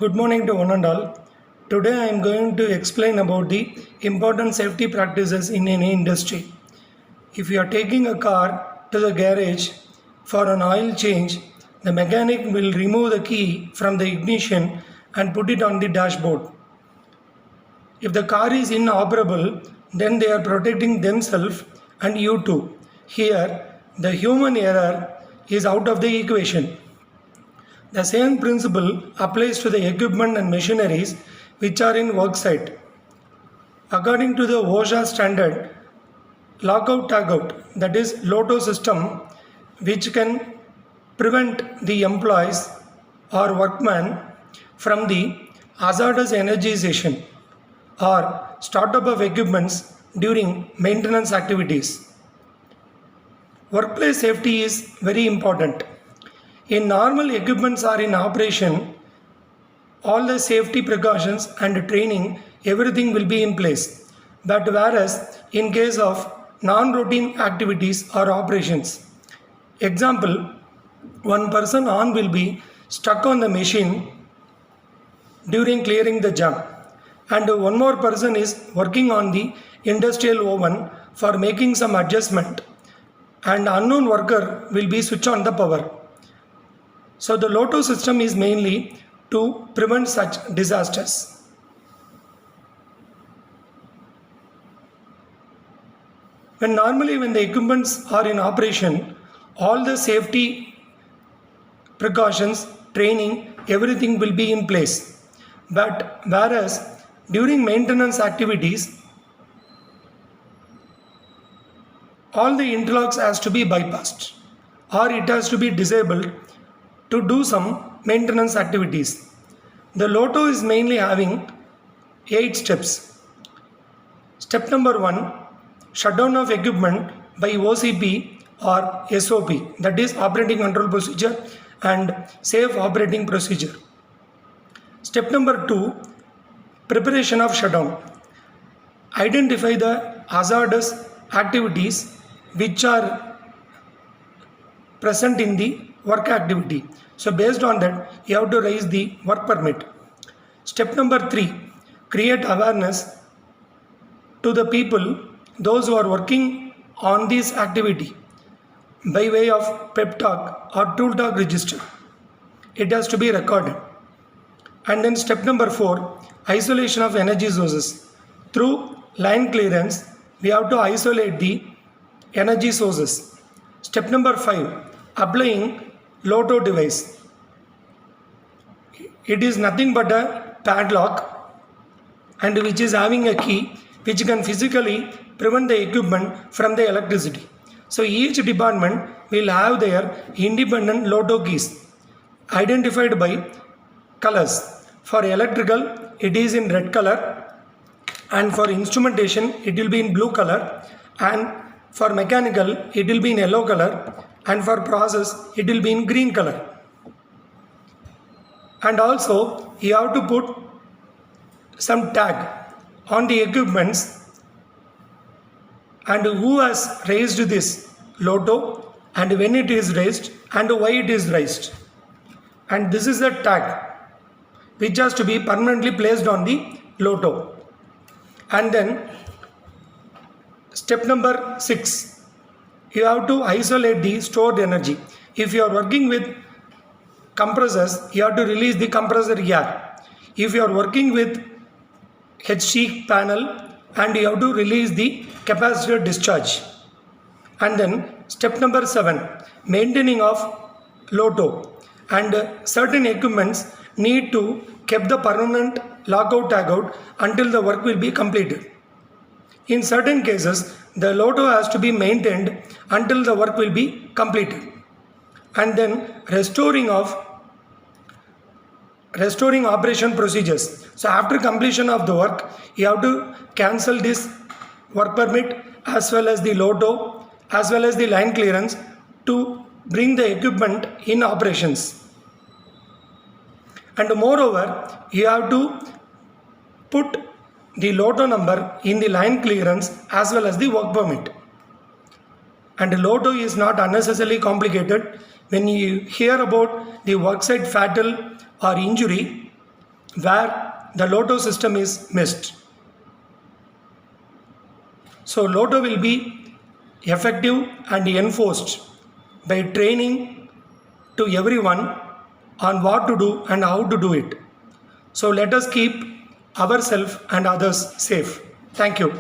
Good morning to one and all. Today I am going to explain about the important safety practices in any industry. If you are taking a car to the garage for an oil change, the mechanic will remove the key from the ignition and put it on the dashboard. If the car is inoperable, then they are protecting themselves and you too. Here, the human error is out of the equation. The same principle applies to the equipment and machineries which are in worksite. According to the OSHA standard, lockout-tagout, that is LOTO system, which can prevent the employees or workmen from the hazardous energization or startup of equipments during maintenance activities. Workplace safety is very important. In normal equipments are in operation, all the safety precautions and training, everything will be in place. But whereas in case of non-routine activities or operations, example, one person on will be stuck on the machine during clearing the jam, and one more person is working on the industrial oven for making some adjustment, and unknown worker will be switch on the power. So the LOTO system is mainly to prevent such disasters. When the equipments are in operation, all the safety precautions, training, everything will be in place. But whereas during maintenance activities, all the interlocks has to be bypassed or it has to be disabled to do some maintenance activities. The LOTO is mainly having 8 steps. Step number 1, shutdown of equipment by OCP or SOP, that is operating control procedure and safe operating procedure. Step number 2, preparation of shutdown. Identify the hazardous activities which are present in the work activity. So based on that, you have to raise the work permit. Step number 3, create awareness to the people, those who are working on this activity by way of pep talk or tool talk register. It has to be recorded. And then step number 4, isolation of energy sources. Through line clearance, we have to isolate the energy sources. Step number 5, applying LOTO device. It is nothing but a padlock and which is having a key which can physically prevent the equipment from the electricity. So each department will have their independent LOTO keys identified by colors. For electrical, it is in red color, and for instrumentation, it will be in blue color, and for mechanical, it will be in yellow color, and for process, it will be in green color. And also, you have to put some tag on the equipments and who has raised this LOTO and when it is raised and why it is raised. And this is the tag which has to be permanently placed on the LOTO. And then step number 6, you have to isolate the stored energy. If you are working with compressors, you have to release the compressor air. If you are working with HC panel, and you have to release the capacitor discharge. And then step number 7, maintaining of LOTO. And certain equipments need to keep the permanent lockout tagout until the work will be completed. In certain cases, the LOTO has to be maintained until the work will be completed. And then restoring operation procedures. So after completion of the work, you have to cancel this work permit as well as the LOTO as well as the line clearance to bring the equipment in operations. And moreover, you have to put the LOTO number in the line clearance as well as the work permit. And LOTO is not unnecessarily complicated. When you hear about the worksite fatal or injury, where the LOTO system is missed. So LOTO will be effective and enforced by training to everyone on what to do and how to do it. So let us keep ourselves and others safe. Thank you.